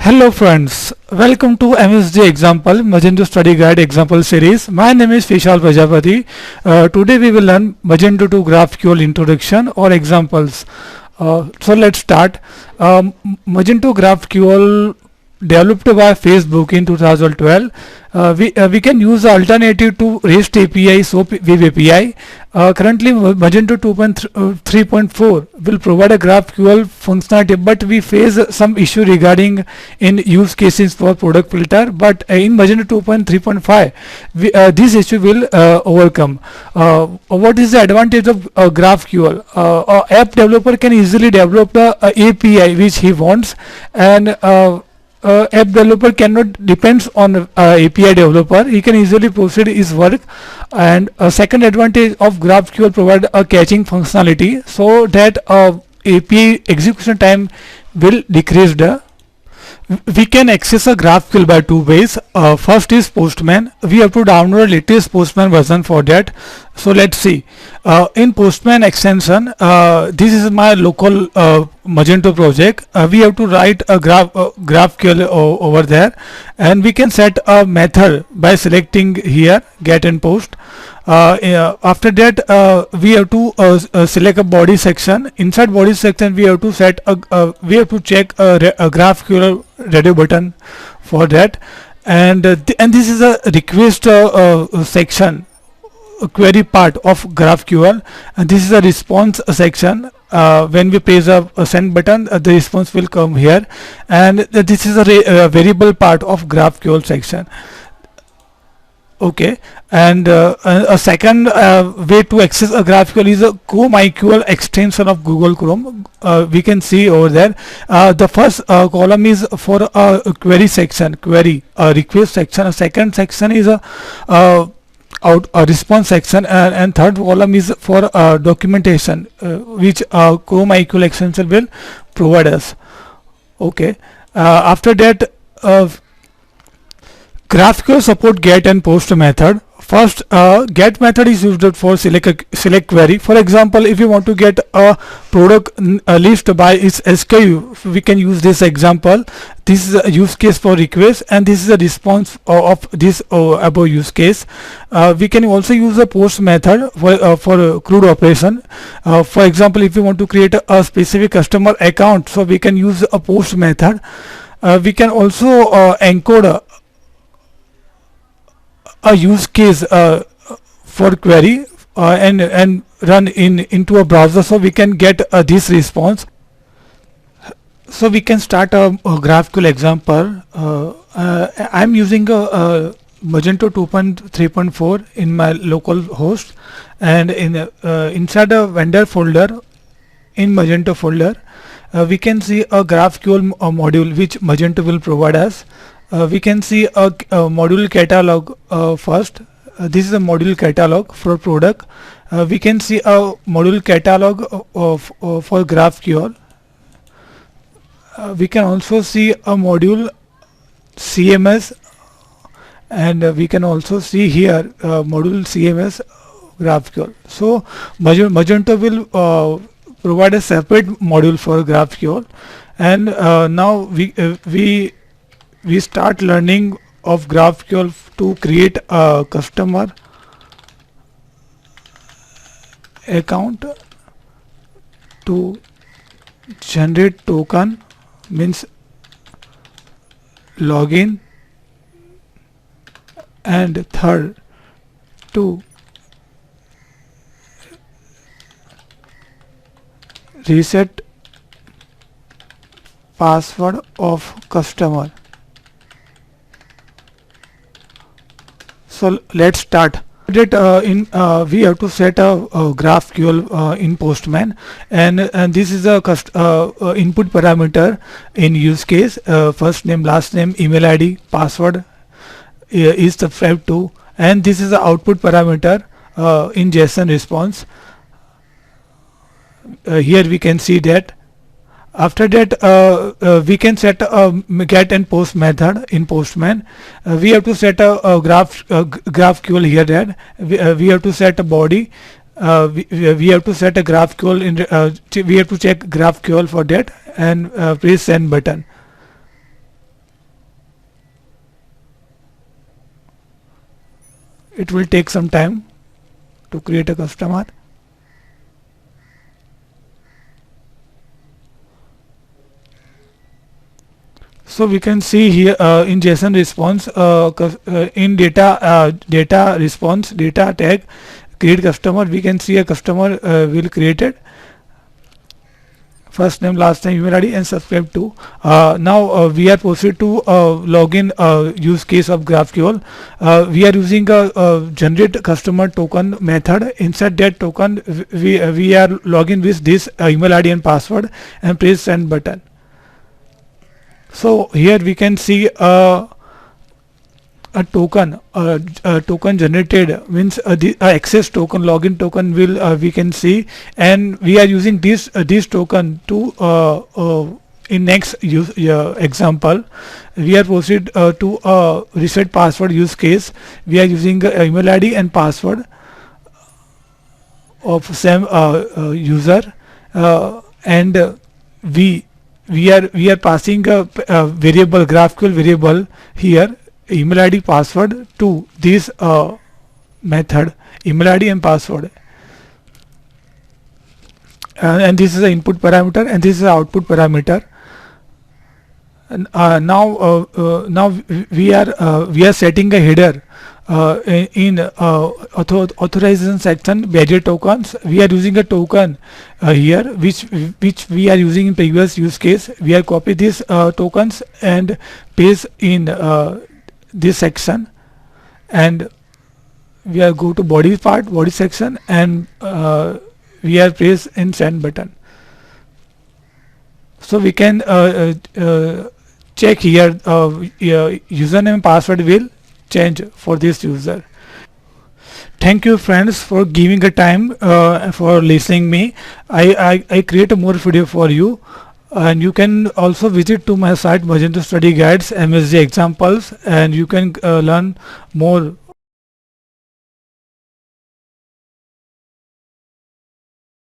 Hello friends, welcome to MSG Example Magento Study Guide Example Series. My name is Vishal Prajapati. Today we will learn Magento 2 GraphQL Introduction or examples. So let's start. Magento GraphQL developed by Facebook in 2012. We can use the alternative to REST API, SOAP Web API. Currently Magento 2.3.4 will provide a GraphQL functionality, but we face some issue regarding in use cases for product filter. But in Magento 2.3.5 this issue will overcome. What is the advantage of GraphQL? App developer can easily develop the API which he wants, and app developer cannot depends on API developer. He can easily proceed his work. And a second advantage of GraphQL provide a caching functionality, so that API execution time will decrease. We can access a GraphQL by two ways. First is Postman. We have to download latest Postman version for that. So let's see. In Postman extension, this is my local Magento project. We have to write a GraphQL over there, and we can set a method by selecting here get and post. After that we have to select a body section. Inside body section we have to set we have to check a GraphQL ready button for that, and this is a request section, a query part of GraphQL, and this is a response section. When we press a send button, the response will come here, and this is a variable part of GraphQL section. Okay, and a second way to access a GraphQL is a ChromeIQL extension of Google Chrome. We can see over there. The first column is for a query section, request section. A second section is a response section, and third column is for documentation, which ChromeIQL extension will provide us. Okay, after that, GraphQL support get and post method. First, get method is used for select query. For example, if you want to get a product list by its SKU, we can use this example. This is a use case for request, and this is a response of this above use case. We can also use a post method for CRUD operation. For example, if you want to create a specific customer account, so we can use a post method. We can also encode a use case for query and run into a browser, so we can get this response. So we can start a GraphQL example. I'm using a Magento 2.3.4 in my local host, and inside a vendor folder, in Magento folder, we can see a GraphQL module which Magento will provide us. We can see a module catalog first. This is a module catalog for product. We can see a module catalog for GraphQL. We can also see a module CMS, and we can also see here module CMS GraphQL. So Magento will provide a separate module for GraphQL, and now we start learning of GraphQL to create a customer account, to generate token, means login, and third to reset password of customer. So let's start. We have to set a GraphQL in Postman, and this is a input parameter in use case. First name, last name, email ID, password is subscribed to, and this is the output parameter in JSON response. Here we can see that. After that, we can set a get and post method in Postman. We have to set a GraphQL here. That we have to set a body. We have to set a GraphQL we have to check GraphQL for that, and press send button. it will take some time to create a customer. So we can see here in JSON response, in data response, data tag create customer, we can see a customer will created, first name, last name, email ID, and subscribe to. Now we are proceed to login use case of GraphQL. We are using a generate customer token method. Inside that token, we are login with this email ID and password and press send button. So here we can see a token, token generated, means the access token, login token will we can see, and we are using this token to in next use example we are proceed to reset password use case. We are using email ID and password of same user, and we are passing a variable, GraphQL variable here, email ID password, to this method, email ID and password, and this is the input parameter and this is the output parameter. And now we are setting a header in authorization section, badger tokens. We are using a token here which we are using in previous use case. We are copy these tokens and paste in this section, and we are go to body section, and we are press in send button. So we can check here username and password will change for this user. Thank you friends for giving a time for listening me. I create a more video for you, and you can also visit to my site Magento Study Guides MSG examples, and you can learn more